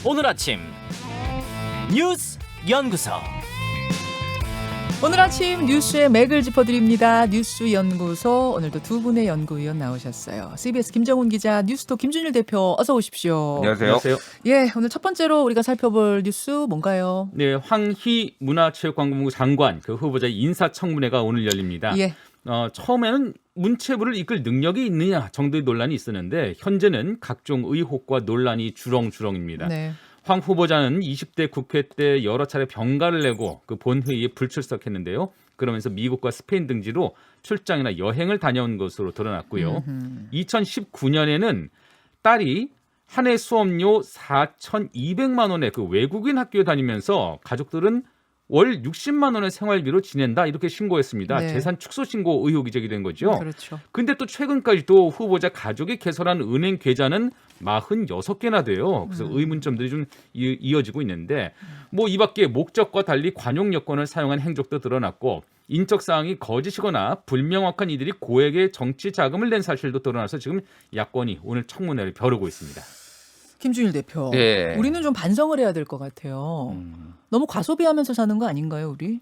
오늘 아침 뉴스 연구소. 오늘 아침 뉴스의 맥을 짚어드립니다. 뉴스 연구소 오늘도 두 분의 연구위원 나오셨어요. CBS 김정훈 기자, 뉴스톱 김준일 대표 어서 오십시오. 안녕하세요. 예, 오늘 첫 번째로 우리가 살펴볼 뉴스 뭔가요? 네, 황희 문화체육관광부 장관 그 후보자 인사청문회가 오늘 열립니다. 예. 처음에는 문체부를 이끌 능력이 있느냐 정도의 논란이 있었는데 현재는 각종 의혹과 논란이 주렁주렁입니다. 네. 황 후보자는 20대 국회 때 여러 차례 병가를 내고 그 본회의에 불출석했는데요. 그러면서 미국과 스페인 등지로 출장이나 여행을 다녀온 것으로 드러났고요. 2019년에는 딸이 한 해 수업료 4,200만 원의 그 외국인 학교에 다니면서 가족들은 월 60만 원의 생활비로 지낸다 이렇게 신고했습니다. 네. 재산 축소 신고 의혹이 제기된 거죠. 그렇죠. 근데 또 최근까지도 후보자 가족이 개설한 은행 계좌는 46개나 돼요. 그래서 의문점들이 좀 이어지고 있는데 뭐 이 밖에 목적과 달리 관용 여권을 사용한 행적도 드러났고 인적 사항이 거짓이거나 불명확한 이들이 고액의 정치 자금을 낸 사실도 드러나서 지금 야권이 오늘 청문회를 벼르고 있습니다. 김준일 대표. 네. 우리는 좀 반성을 해야 될 것 같아요. 너무 과소비하면서 사는 거 아닌가요, 우리?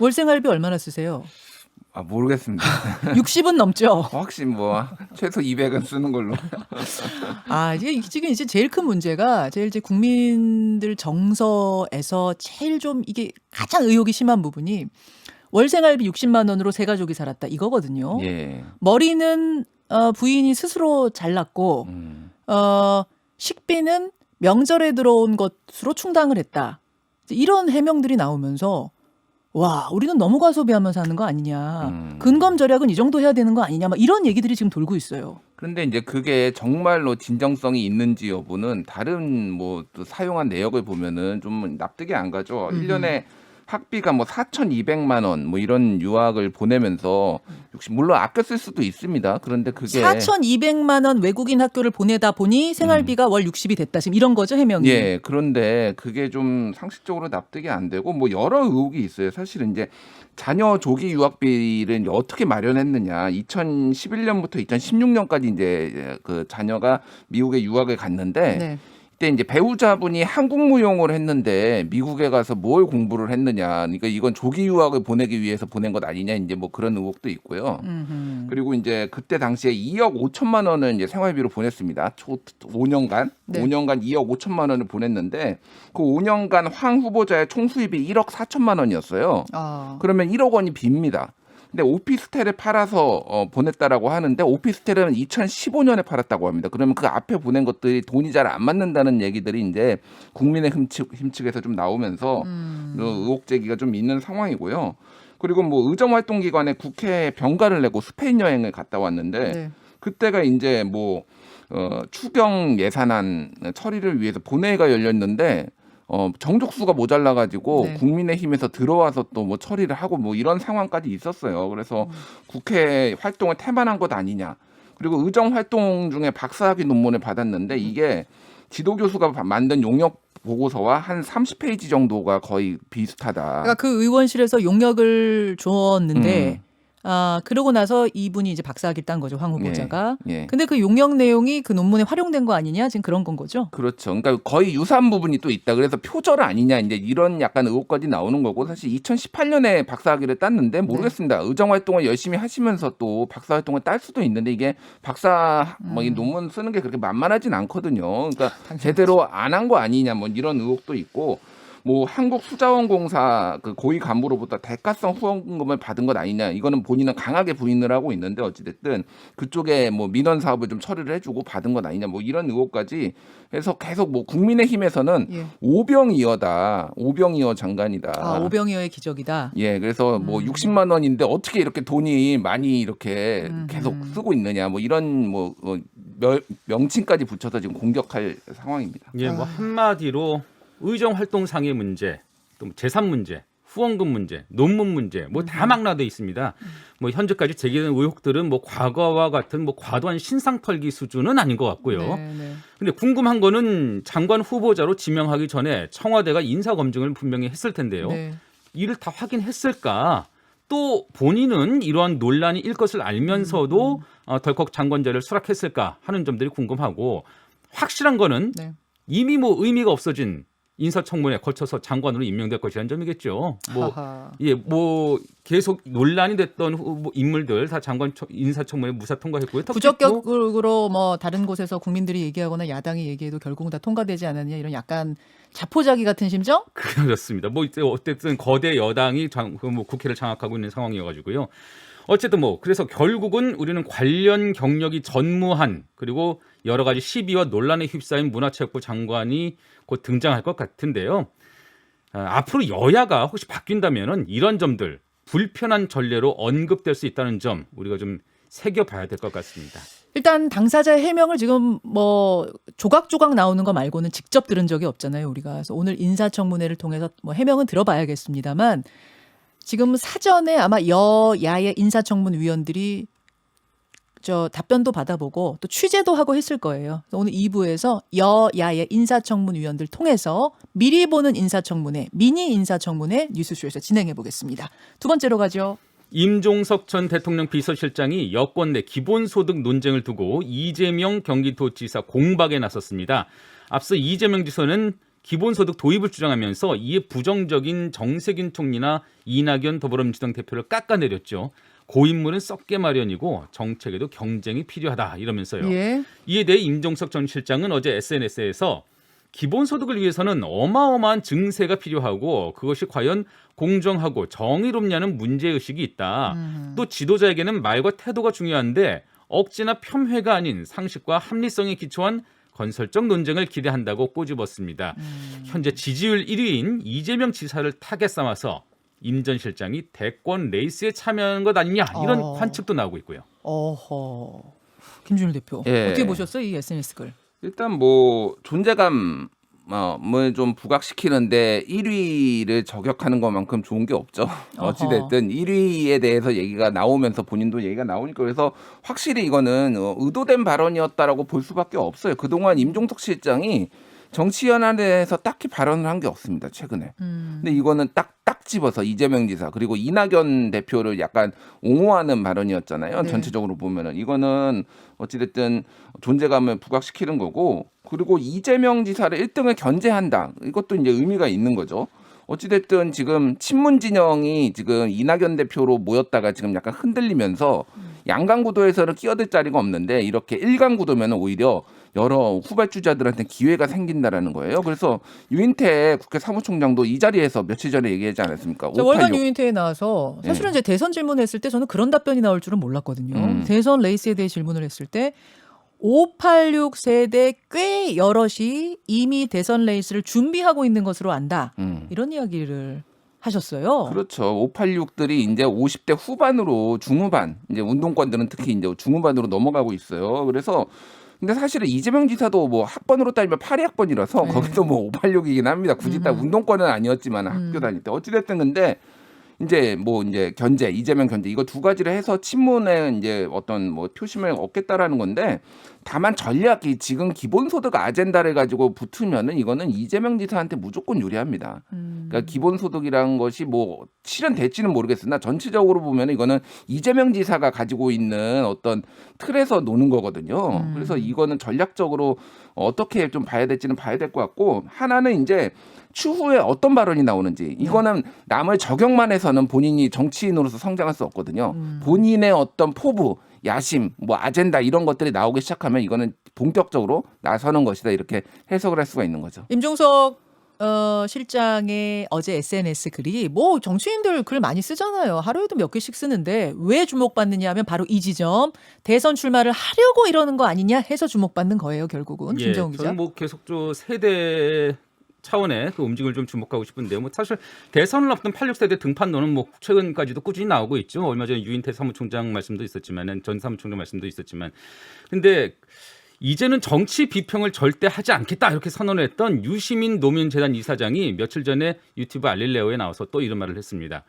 월생활비 얼마나 쓰세요? 모르겠습니다. 60은 넘죠? 혹시 뭐 최소 200은 쓰는 걸로. 이게 지금 이제 제일 큰 문제가 제일 이제 국민들 정서에서 제일 좀 이게 가장 의혹이 심한 부분이 월생활비 60만 원으로 세 가족이 살았다 이거거든요. 예. 머리는 부인이 스스로 잘랐고 식비는 명절에 들어온 것으로 충당을 했다. 이런 해명들이 나오면서 와, 우리는 너무 과소비하면서 하는 거 아니냐. 근검 절약은 이 정도 해야 되는 거 아니냐. 막 이런 얘기들이 지금 돌고 있어요. 그런데 이제 그게 정말로 진정성이 있는지 여부는 다른 뭐 또 사용한 내역을 보면은 좀 납득이 안 가죠. 1년에 학비가 뭐 4,200만 원 뭐 이런 유학을 보내면서 물론 아껴 쓸 수도 있습니다. 그런데 그게 4,200만 원 외국인 학교를 보내다 보니 생활비가 월 60이 됐다. 지금 이런 거죠, 해명이. 예, 그런데 그게 좀 상식적으로 납득이 안 되고 뭐 여러 의혹이 있어요. 사실은 이제 자녀 조기 유학비를 이제 어떻게 마련했느냐. 2011년부터 2016년까지 이제 그 자녀가 미국에 유학을 갔는데 네. 그때 이제 배우자분이 한국 무용을 했는데 미국에 가서 뭘 공부를 했느냐. 그러니까 이건 조기 유학을 보내기 위해서 보낸 것 아니냐. 이제 뭐 그런 의혹도 있고요. 그리고 이제 그때 당시에 2억 5천만 원을 이제 생활비로 보냈습니다. 5년간. 네. 5년간 2억 5천만 원을 보냈는데 그 5년간 황 후보자의 총 수입이 1억 4천만 원이었어요. 그러면 1억 원이 빕니다. 근데 오피스텔을 팔아서 보냈다라고 하는데 오피스텔은 2015년에 팔았다고 합니다. 그러면 그 앞에 보낸 것들이 돈이 잘 안 맞는다는 얘기들이 이제 국민의힘 측에서 좀 나오면서 의혹 제기가 좀 있는 상황이고요. 그리고 뭐 의정활동기관에 국회에 병가를 내고 스페인 여행을 갔다 왔는데 네. 그때가 이제 뭐 추경 예산안 처리를 위해서 본회의가 열렸는데 정족수가 모자라가지고 네. 국민의힘에서 들어와서 또 뭐 처리를 하고 뭐 이런 상황까지 있었어요. 그래서 국회 활동을 태만한 것 아니냐. 그리고 의정 활동 중에 박사학위 논문을 받았는데 이게 지도교수가 만든 용역 보고서와 한 30페이지 정도가 거의 비슷하다. 그러니까 그 의원실에서 용역을 줬는데 그러고 나서 이분이 이제 박사학위를 딴 거죠, 황 후보자가. 예. 근데 그 용역 내용이 그 논문에 활용된 거 아니냐? 지금 그런 건 거죠? 그렇죠. 그러니까 거의 유사한 부분이 또 있다. 그래서 표절 아니냐 이제 이런 약간 의혹까지 나오는 거고 사실 2018년에 박사학위를 땄는데 모르겠습니다. 의정 활동을 열심히 하시면서 또 박사 활동을 딸 수도 있는데 이게 박사 뭐 이 논문 쓰는 게 그렇게 만만하진 않거든요. 그러니까 제대로 안 한 거 아니냐 뭐 이런 의혹도 있고. 뭐 한국수자원공사 그 고위 간부로부터 대가성 후원금을 받은 것 아니냐 이거는 본인은 강하게 부인을 하고 있는데 어찌됐든 그쪽에 뭐 민원 사업을 좀 처리를 해주고 받은 것 아니냐 뭐 이런 의혹까지 해서 계속 뭐 국민의힘에서는 예. 오병이어 장관이다. 오병이어의 기적이다. 예, 그래서 뭐 60만 원인데 어떻게 이렇게 돈이 많이 이렇게 계속 쓰고 있느냐 뭐 이런 뭐 명칭까지 붙여서 지금 공격할 상황입니다. 예, 뭐 한마디로 의정 활동상의 문제, 또 재산 문제, 후원금 문제, 논문 문제 뭐 다 망라돼 있습니다. 뭐 현재까지 제기된 의혹들은 뭐 과거와 같은 뭐 과도한 신상 털기 수준은 아닌 것 같고요. 네. 근데 궁금한 거는 장관 후보자로 지명하기 전에 청와대가 인사 검증을 분명히 했을 텐데요. 네. 이를 다 확인했을까? 또 본인은 이러한 논란이 일 것을 알면서도 덜컥 장관제를 수락했을까 하는 점들이 궁금하고 확실한 거는 네. 이미 뭐 의미가 없어진 인사청문회에 거쳐서 장관으로 임명될 것이라는 점이겠죠. 하하. 뭐 계속 논란이 됐던 인물들 다 장관 인사청문회 무사 통과했고요. 부적격으로 뭐 다른 곳에서 국민들이 얘기하거나 야당이 얘기해도 결국은 다 통과되지 않았냐 이런 약간 자포자기 같은 심정? 그렇습니다. 뭐 어쨌든 거대 여당이 뭐 국회를 장악하고 있는 상황이어가지고요. 어쨌든 뭐 그래서 결국은 우리는 관련 경력이 전무한 그리고 여러 가지 시비와 논란에 휩싸인 문화체육부 장관이 곧 등장할 것 같은데요. 앞으로 여야가 혹시 바뀐다면은 이런 점들 불편한 전례로 언급될 수 있다는 점 우리가 좀 새겨봐야 될 것 같습니다. 일단 당사자의 해명을 지금 뭐 조각조각 나오는 거 말고는 직접 들은 적이 없잖아요, 우리가. 그래서 오늘 인사청문회를 통해서 뭐 해명은 들어봐야겠습니다만 지금 사전에 아마 여야의 인사청문 위원들이 저 답변도 받아보고 또 취재도 하고 했을 거예요. 오늘 2부에서 여야의 인사청문 위원들 통해서 미리 보는 인사청문회, 미니 인사청문회 뉴스쇼에서 진행해 보겠습니다. 두 번째로 가죠. 임종석 전 대통령 비서실장이 여권 내 기본소득 논쟁을 두고 이재명 경기도지사 공박에 나섰습니다. 앞서 이재명 지사는 기본소득 도입을 주장하면서 이에 부정적인 정세균 총리나 이낙연 더불어민주당 대표를 깎아내렸죠. 고인물은 썩게 마련이고 정책에도 경쟁이 필요하다 이러면서요. 예. 이에 대해 임종석 전 실장은 어제 SNS에서 기본소득을 위해서는 어마어마한 증세가 필요하고 그것이 과연 공정하고 정의롭냐는 문제의식이 있다. 또 지도자에게는 말과 태도가 중요한데 억지나 폄훼가 아닌 상식과 합리성에 기초한 건설적 논쟁을 기대한다고 꼬집었습니다. 현재 지지율 1위인 이재명 지사를 타겟 삼아서 임 전 실장이 대권 레이스에 참여하는 것 아니냐 이런 관측도 나오고 있고요. 어허. 김준일 대표. 예. 어떻게 보셨어요, 이 SNS 글? 일단 뭐 존재감 좀 부각시키는데 1위를 저격하는 것만큼 좋은 게 없죠. 어찌됐든 1위에 대해서 얘기가 나오면서 본인도 얘기가 나오니까 그래서 확실히 이거는 의도된 발언이었다라고 볼 수밖에 없어요. 그동안 임종석 실장이 정치연합에서 딱히 발언을 한 게 없습니다. 최근에. 근데 이거는 딱 집어서 이재명 지사 그리고 이낙연 대표를 약간 옹호하는 발언이었잖아요. 네. 전체적으로 보면은 이거는 어찌됐든 존재감을 부각시키는 거고 그리고 이재명 지사를 1등을 견제한다. 이것도 이제 의미가 있는 거죠. 어찌됐든 지금 친문 진영이 지금 이낙연 대표로 모였다가 지금 약간 흔들리면서 양강 구도에서는 끼어들 자리가 없는데 이렇게 1강 구도면 오히려 여러 후발주자들한테 기회가 생긴다라는 거예요. 그래서 유인태 국회 사무총장도 이 자리에서 며칠 전에 얘기하지 않았습니까? 월간 유인태에 나와서 사실은 이제 대선 질문했을 때 저는 그런 답변이 나올 줄은 몰랐거든요. 대선 레이스에 대해 질문을 했을 때 586 세대 꽤 여럿이 이미 대선 레이스를 준비하고 있는 것으로 안다. 이런 이야기를 하셨어요. 그렇죠. 586들이 이제 50대 후반으로 중후반, 이제 운동권들은 특히 이제 중후반으로 넘어가고 있어요. 그래서 근데 사실은 이재명 지사도 뭐 학번으로 따지면 82학번이라서 거기도 뭐 586이긴 합니다. 굳이 딱 운동권은 아니었지만 학교 다닐 때 어찌됐든 근데 이제 뭐 이제 견제, 이재명 견제 이거 두 가지를 해서 친문에 이제 어떤 뭐 표심을 얻겠다라는 건데 다만 전략이 지금 기본소득 아젠다를 가지고 붙으면은 이거는 이재명 지사한테 무조건 유리합니다. 그러니까 기본소득이라는 것이 뭐 실현될지는 모르겠으나 전체적으로 보면 이거는 이재명 지사가 가지고 있는 어떤 틀에서 노는 거거든요. 그래서 이거는 전략적으로 어떻게 좀 봐야 될지는 봐야 될 것 같고 하나는 이제 추후에 어떤 발언이 나오는지 이거는 남을 저격만 해서는 본인이 정치인으로서 성장할 수 없거든요. 본인의 어떤 포부, 야심, 뭐 아젠다 이런 것들이 나오기 시작하면 이거는 본격적으로 나서는 것이다 이렇게 해석을 할 수가 있는 거죠. 임종석 실장의 어제 SNS 글이 뭐 정치인들 글 많이 쓰잖아요. 하루에도 몇 개씩 쓰는데 왜 주목받느냐 하면 바로 이 지점 대선 출마를 하려고 이러는 거 아니냐 해서 주목받는 거예요. 결국은 김정은 기자. 저는 뭐 계속 세대 차원의 그 움직임을 좀 주목하고 싶은데요. 뭐 사실 대선을 앞둔 86세대 등판론은 뭐 최근까지도 꾸준히 나오고 있죠. 얼마 전에 유인태 사무총장 말씀도 있었지만은 전 사무총장 말씀도 있었지만, 근데 이제는 정치 비평을 절대 하지 않겠다 이렇게 선언을 했던 유시민 노무현재단 이사장이 며칠 전에 유튜브 알릴레오에 나와서 또 이런 말을 했습니다.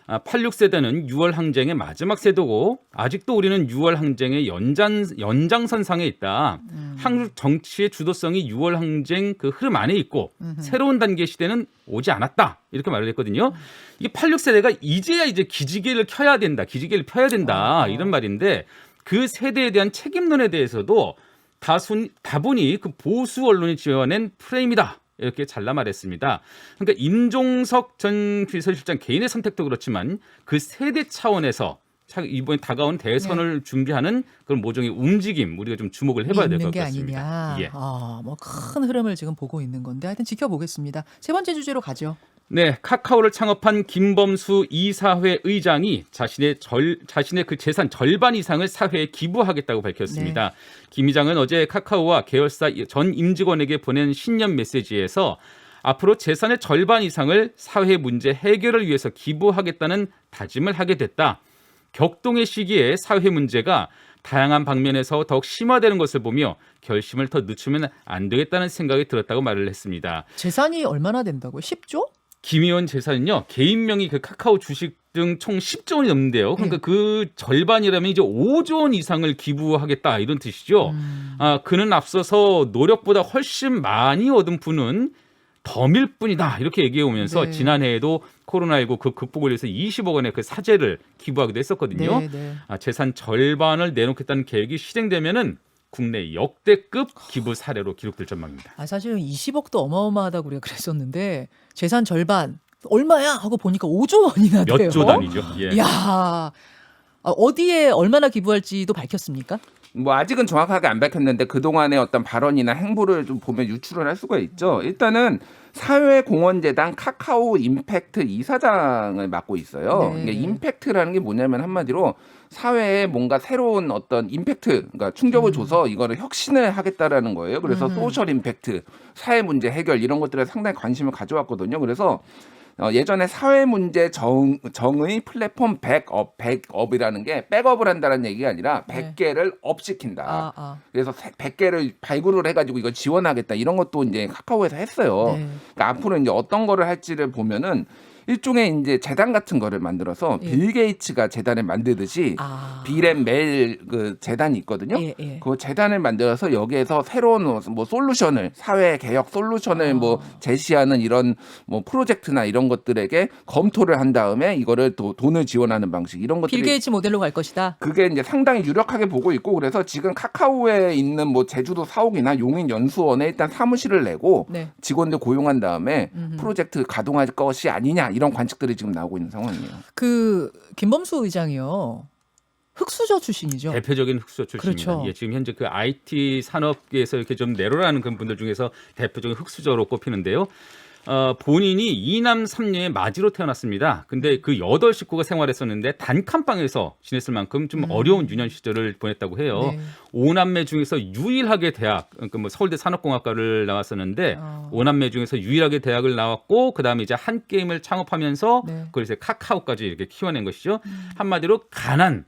86세대는 6월 항쟁의 마지막 세대고 아직도 우리는 6월 항쟁의 연장선상에 있다. 한국 정치의 주도성이 6월 항쟁 그 흐름 안에 있고 새로운 단계의 시대는 오지 않았다. 이렇게 말을 했거든요. 이게 86세대가 이제야 이제 기지개를 켜야 된다. 기지개를 펴야 된다. 이런 말인데 그 세대에 대한 책임론에 대해서도 다분히 그 보수 언론이 지어낸 프레임이다. 이렇게 잘라 말했습니다. 그러니까 임종석 전 비서실장 개인의 선택도 그렇지만 그 세대 차원에서 이번에 다가온 대선을 준비하는 그런 모종의 움직임 우리가 좀 주목을 해봐야 될 것 같습니다. 아니냐. 뭐 큰 흐름을 지금 보고 있는 건데 하여튼 지켜보겠습니다. 세 번째 주제로 가죠. 네, 카카오를 창업한 김범수 이사회 의장이 자신의 그 재산 절반 이상을 사회에 기부하겠다고 밝혔습니다. 네. 김 의장은 어제 카카오와 계열사 전 임직원에게 보낸 신년 메시지에서 앞으로 재산의 절반 이상을 사회 문제 해결을 위해서 기부하겠다는 다짐을 하게 됐다. 격동의 시기에 사회 문제가 다양한 방면에서 더욱 심화되는 것을 보며 결심을 더 늦추면 안 되겠다는 생각이 들었다고 말을 했습니다. 재산이 얼마나 된다고요? 10조? 김 의원 재산은요, 개인 명의 그 카카오 주식 등 총 10조 원이 넘는데요. 그러니까 그 절반이라면 이제 5조 원 이상을 기부하겠다 이런 뜻이죠. 그는 앞서서 노력보다 훨씬 많이 얻은 분은 덤일 뿐이다 이렇게 얘기해 오면서 네. 지난해에도 코로나19 그 극복을 위해서 20억 원의 그 사재를 기부하기도 했었거든요. 네, 네. 재산 절반을 내놓겠다는 계획이 실행되면은 국내 역대급 기부 사례로 기록될 전망입니다. 사실은 20억도 어마어마하다고 우리가 그랬었는데 재산 절반 얼마야 하고 보니까 5조 원이나 돼요. 몇 조 단위죠. 예. 야, 어디에 얼마나 기부할지도 밝혔습니까? 뭐 아직은 정확하게 안 밝혔는데 그동안의 어떤 발언이나 행보를 좀 보면 유추를 할 수가 있죠. 일단은 사회공헌재단 카카오 임팩트 이사장을 맡고 있어요. 네. 이게 임팩트라는 게 뭐냐면 한마디로 사회에 뭔가 새로운 어떤 임팩트, 그러니까 충격을 줘서 이거를 혁신을 하겠다라는 거예요. 그래서 소셜 임팩트, 사회 문제 해결 이런 것들에 상당히 관심을 가져왔거든요. 그래서 예전에 사회문제 정의 플랫폼 백업이라는 게 백업을 한다는 얘기가 아니라 100개를 업시킨다. 그래서 100개를 발굴을 해가지고 이걸 지원하겠다. 이런 것도 이제 카카오에서 했어요. 네. 그러니까 앞으로 이제 어떤 거를 할지를 보면은 일종의 이제 재단 같은 거를 만들어서 예. 빌 게이츠가 재단을 만들듯이 빌앤멜 그 재단이 있거든요. 예. 그 재단을 만들어서 여기에서 새로운 뭐 솔루션을 사회 개혁 솔루션을 뭐 제시하는 이런 뭐 프로젝트나 이런 것들에게 검토를 한 다음에 이거를 또 돈을 지원하는 방식 이런 것들이 빌 게이츠 모델로 갈 것이다. 그게 이제 상당히 유력하게 보고 있고 그래서 지금 카카오에 있는 뭐 제주도 사옥이나 용인 연수원에 일단 사무실을 내고 네. 직원들 고용한 다음에 프로젝트 가동할 것이 아니냐 이런 관측들이 지금 나오고 있는 상황이에요. 그 김범수 의장이요. 흑수저 출신이죠. 대표적인 흑수저 출신입니다. 그렇죠. 예, 지금 현재 그 IT 산업계에서 이렇게 좀 내로라는 그런 분들 중에서 대표적인 흑수저로 꼽히는데요. 본인이 이남 3녀의 마지로 태어났습니다. 근데 그 8 식구가 생활했었는데 단칸방에서 지냈을 만큼 좀 어려운 유년 시절을 보냈다고 해요. 네. 5남매 중에서 유일하게 대학, 그러니까 뭐 서울대 산업공학과를 나왔었는데 5남매 중에서 유일하게 대학을 나왔고 그다음에 이제 한 게임을 창업하면서 네. 그걸 이제 카카오까지 이렇게 키워낸 것이죠. 한마디로 가난.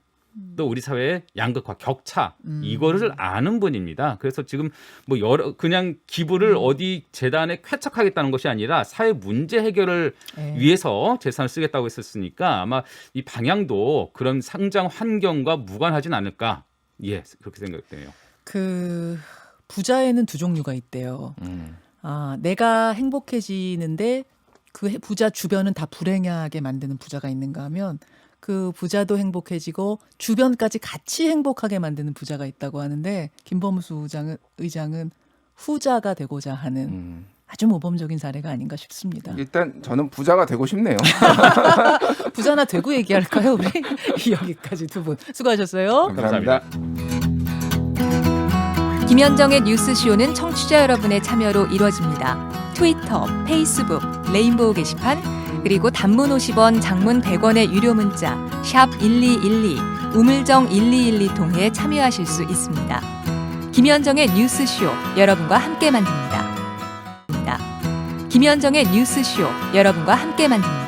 또 우리 사회의 양극화, 격차 이거를 아는 분입니다. 그래서 지금 뭐 그냥 기부를 어디 재단에 쾌척하겠다는 것이 아니라 사회 문제 해결을 위해서 재산을 쓰겠다고 했었으니까 아마 이 방향도 그런 상장 환경과 무관하진 않을까. 예, 그렇게 생각되네요. 그 부자에는 두 종류가 있대요. 내가 행복해지는데 그 부자 주변은 다 불행하게 만드는 부자가 있는가 하면 그 부자도 행복해지고 주변까지 같이 행복하게 만드는 부자가 있다고 하는데 김범수 의장은 후자가 되고자 하는 아주 모범적인 사례가 아닌가 싶습니다. 일단 저는 부자가 되고 싶네요. 부자나 되고 얘기할까요, 우리? 여기까지 두 분 수고하셨어요. 감사합니다. 김현정의 뉴스쇼는 청취자 여러분의 참여로 이루어집니다. 트위터, 페이스북, 레인보우 게시판, 그리고 단문 50원, 장문 100원의 유료 문자 샵 1212, 우물정 1212 통해 참여하실 수 있습니다. 김현정의 뉴스쇼 여러분과 함께 만듭니다. 김현정의 뉴스쇼 여러분과 함께 만듭니다.